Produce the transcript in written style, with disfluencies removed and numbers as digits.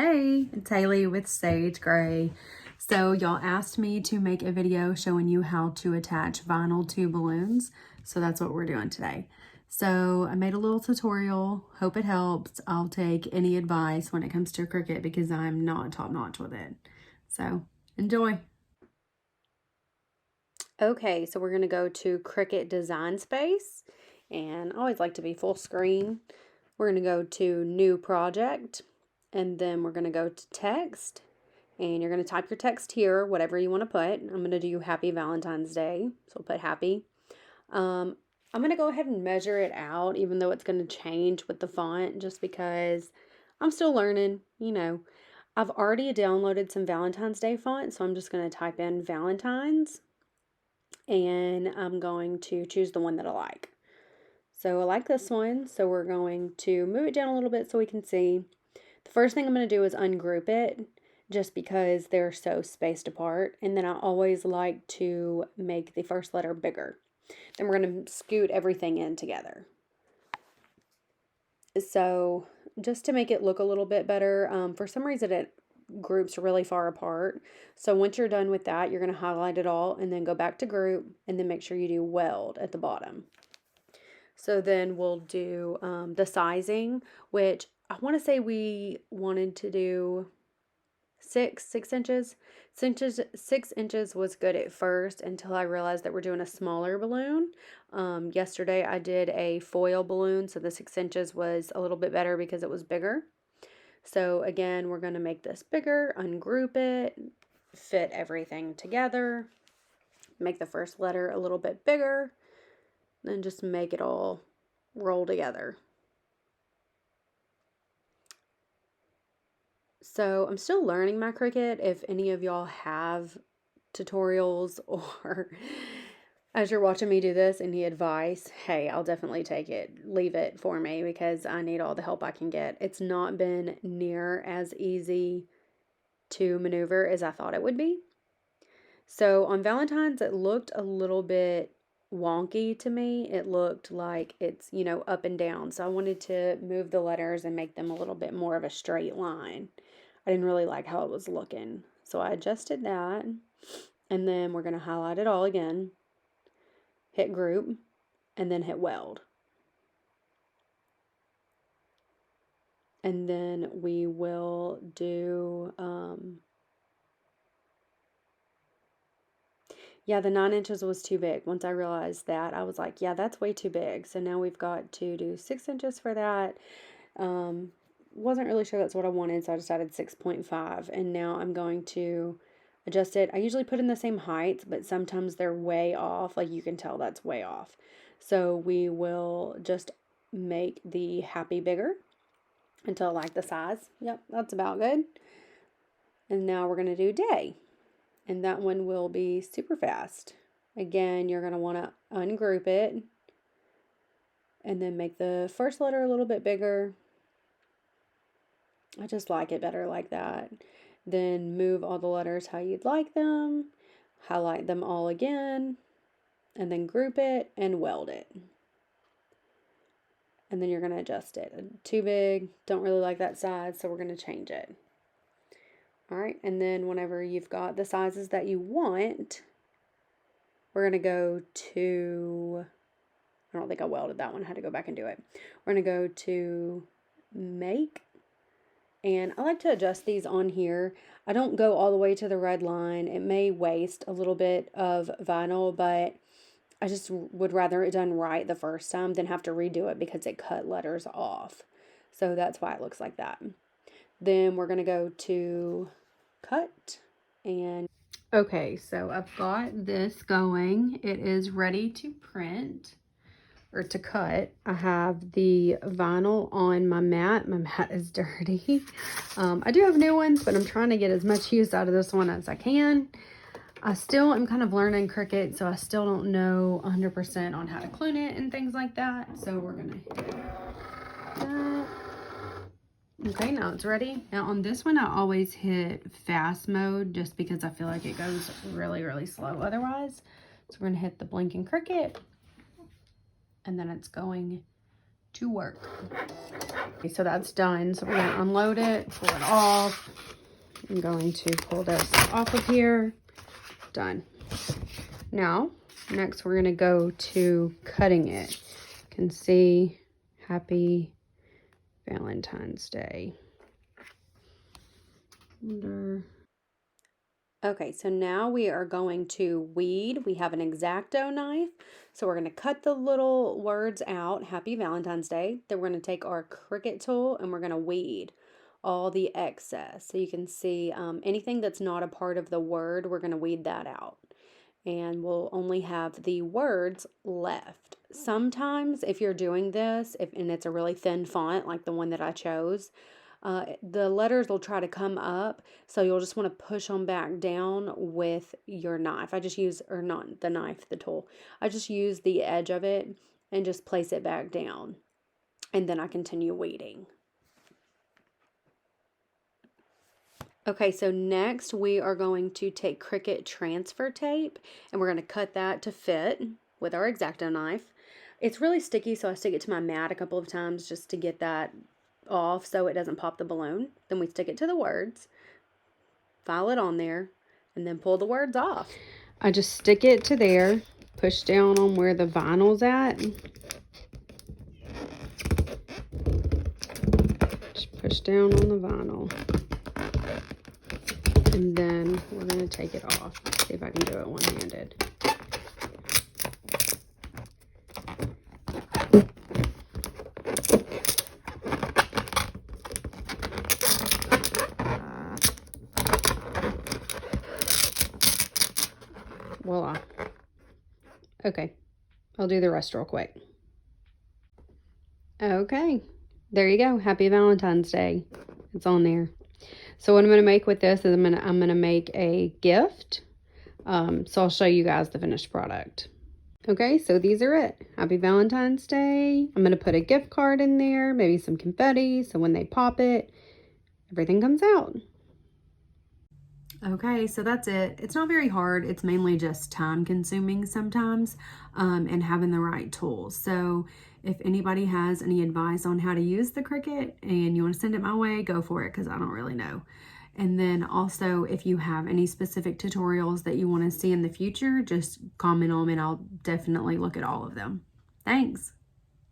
Hey, it's Haley with Saige Gray. So y'all asked me to make a video showing you how to attach vinyl to balloons. So that's what we're doing today. So I made a little tutorial. Hope it helps. I'll take any advice when it comes to Cricut because I'm not top notch with it. So enjoy. Okay, so we're going to go to Cricut Design Space. And I always like to be full screen. We're going to go to New Project. And then we're going to go to text, and you're going to type your text here, whatever you want to put. I'm going to do Happy Valentine's Day, so I'll put happy. I'm going to go ahead and measure it out, even though it's going to change with the font, just because I'm still learning, I've already downloaded some Valentine's Day font, so I'm just going to type in Valentine's, and I'm going to choose the one that I like. So I like this one, so we're going to move it down a little bit so we can see. The first thing I'm going to do is ungroup it just because they're so spaced apart. And then I always like to make the first letter bigger. Then we're going to scoot everything in together. So just to make it look a little bit better, for some reason it groups really far apart. So once you're done with that, you're going to highlight it all and then go back to group and then make sure you do weld at the bottom. So then we'll do the sizing, which I want to say we wanted to do 6 inches. 6 inches was good at first until I realized that we're doing a smaller balloon. Yesterday I did a foil balloon, so the 6 inches was a little bit better because it was bigger. So again, we're going to make this bigger, ungroup it, fit everything together, make the first letter a little bit bigger, then just make it all roll together. So I'm still learning my Cricut. If any of y'all have tutorials or as you're watching me do this, any advice, hey, I'll definitely take it. Leave it for me because I need all the help I can get. It's not been near as easy to maneuver as I thought it would be. So on Valentine's, it looked a little bit wonky to me. It looked like it's, up and down. So I wanted to move the letters and make them a little bit more of a straight line. I didn't really like how it was looking. So I adjusted that. And then we're going to highlight it all again. Hit group. And then hit weld. And then we will do... yeah, the 9 inches was too big. Once I realized that, I was like, yeah, that's way too big. So now we've got to do 6 inches for that. Wasn't really sure that's what I wanted, so I decided 6.5. And now I'm going to adjust it. I usually put in the same heights, but sometimes they're way off. Like you can tell that's way off. So we will just make the happy bigger until I like the size. Yep, that's about good. And now we're going to do day. And that one will be super fast. Again, you're going to want to ungroup it. And then make the first letter a little bit bigger. I just like it better like that. Then move all the letters how you'd like them. Highlight them all again. And then group it and weld it. And then you're going to adjust it. Too big. Don't really like that size, so we're going to change it. All right, and then whenever you've got the sizes that you want, we're going to go to, I don't think I welded that one, I had to go back and do it. We're going to go to make, and I like to adjust these on here. I don't go all the way to the red line. It may waste a little bit of vinyl, but I just would rather it done right the first time than have to redo it because it cut letters off. So that's why it looks like that. Then we're going to go to cut and okay, so I've got this going. It is ready to print or to cut. I have the vinyl on my mat. My mat is dirty. I do have new ones, but I'm trying to get as much use out of this one as I can. I still am kind of learning Cricut, so I still don't know 100% on how to clone it and things like that. So we're going to hit that. Okay, now it's ready. Now on this one, I always hit fast mode just because I feel like it goes really, really slow otherwise. So we're gonna hit the blinking Cricut and then it's going to work. Okay, so that's done. So we're going to unload it, pull it off. I'm going to pull this off of here. Done. Now, next we're going to go to cutting it. You can see Happy Valentine's Day. Okay, so now we are going to weed. We have an X-Acto knife. So we're going to cut the little words out, Happy Valentine's Day. Then we're going to take our Cricut tool and we're going to weed all the excess. So you can see anything that's not a part of the word, we're going to weed that out. And we'll only have the words left. Sometimes if you're doing this, and it's a really thin font like the one that I chose, the letters will try to come up, so you'll just want to push them back down with your knife. I just use, or not the knife, the tool. I just use the edge of it and just place it back down. And then I continue weeding. Okay, so next we are going to take Cricut transfer tape and we're going to cut that to fit with our X-Acto knife. It's really sticky, so I stick it to my mat a couple of times just to get that off so it doesn't pop the balloon. Then we stick it to the words, file it on there, and then pull the words off. I just stick it to there, push down on where the vinyl's at. Just push down on the vinyl. And then we're going to take it off. See if I can do it one-handed. Voila. Okay, I'll do the rest real quick. Okay, there you go. Happy Valentine's Day. It's on there. So what I'm going to make with this is I'm going to make a gift. So I'll show you guys the finished product. Okay, so these are it. Happy Valentine's Day. I'm going to put a gift card in there, maybe some confetti, so when they pop it, everything comes out. Okay, so that's it. It's not very hard. It's mainly just time consuming sometimes, and having the right tools. So if anybody has any advice on how to use the Cricut and you want to send it my way, go for it, because I don't really know. And then also, if you have any specific tutorials that you want to see in the future, just comment on them and I'll definitely look at all of them. Thanks.